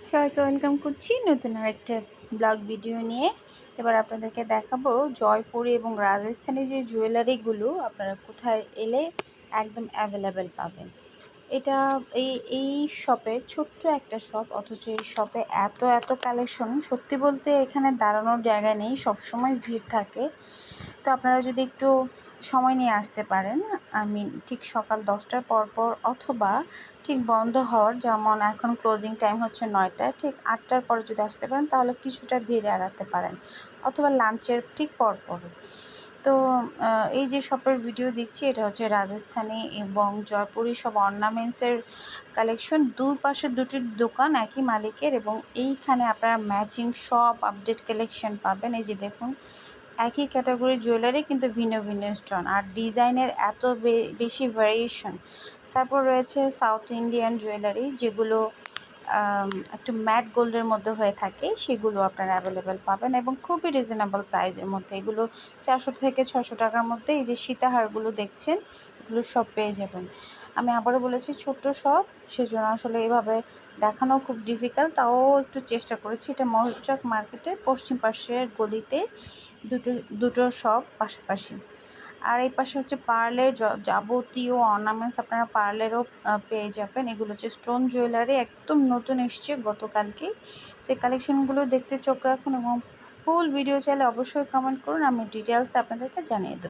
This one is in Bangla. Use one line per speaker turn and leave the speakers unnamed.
সবাইকে ওয়েলকাম করছি নতুন আরেকটা ব্লগ ভিডিও নিয়ে। এবার আপনাদেরকে দেখাবো জয়পুরি এবং রাজস্থানী যে জুয়েলারিগুলো আপনারা কোথায় এলে একদম অ্যাভেলেবেল পাবেন। এটা এই শপের ছোট্ট একটা শপ, অথচ এই শপে এত কালেকশন, সত্যি বলতে এখানে দাঁড়ানোর জায়গা নেই, সবসময় ভিড় থাকে। তো আপনারা যদি একটু সময় নিয়ে আসতে পারেন, ঠিক সকাল 10টার পর অথবা ঠিক বন্ধ হওয়ার, যেমন এখন ক্লোজিং টাইম হচ্ছে 9টায়, ঠিক 8টার পরে যদি আসতে পারেন তাহলে কিছুটা ভিড় এড়াতে পারেন, অথবা লাঞ্চের ঠিক পর। তো এই যে শপের ভিডিও দিচ্ছি, এটা হচ্ছে রাজস্থানী এবং জয়পুরি সব অর্নামেন্টসের কালেকশন। দুই পাশে দুটি দোকান একই মালিকের, এবং এইখানে আপনারা ম্যাচিং সব আপডেট কালেকশন পাবেন। এই যে দেখুন, একই ক্যাটাগরির জুয়েলারি কিন্তু ভিন্ন ভিন্ন স্টোন আর ডিজাইনের এত বেশি ভ্যারিয়েশন। তারপর রয়েছে সাউথ ইন্ডিয়ান জুয়েলারি, যেগুলো একটু ম্যাট গোল্ডের মধ্যে হয়ে থাকে, সেগুলো আপনারা অ্যাভেলেবেল পাবেন এবং খুবই রিজনেবল প্রাইসের মধ্যে। এগুলো 400 থেকে 600 টাকার মধ্যে। এই যে সীতাহারগুলো দেখছেন, এগুলো সব পেয়ে যাবেন। আমি আবারও বলেছি ছোট্ট শপ, সেজন্য আসলে এভাবে দেখানো খুব ডিফিকাল্ট, তাও একটু চেষ্টা করেছি। এটা মৌচাক মার্কেটের পশ্চিম পাশের গলিতে দুটো শপ পাশাপাশি। আর এই পাশে হচ্ছে পার্লের যাবতীয় অর্নামেন্টস, আপনারা পার্লেরও পেয়ে যাবেন। এগুলো হচ্ছে স্টোন জুয়েলারি, একদম নতুন এসছে গতকালকেই। তো এই কালেকশনগুলো দেখতে চোখ রাখুন এবং ফুল ভিডিও চাইলে অবশ্যই কমেন্ট করুন, আমি ডিটেলস আপনাদেরকে জানিয়ে দেবো।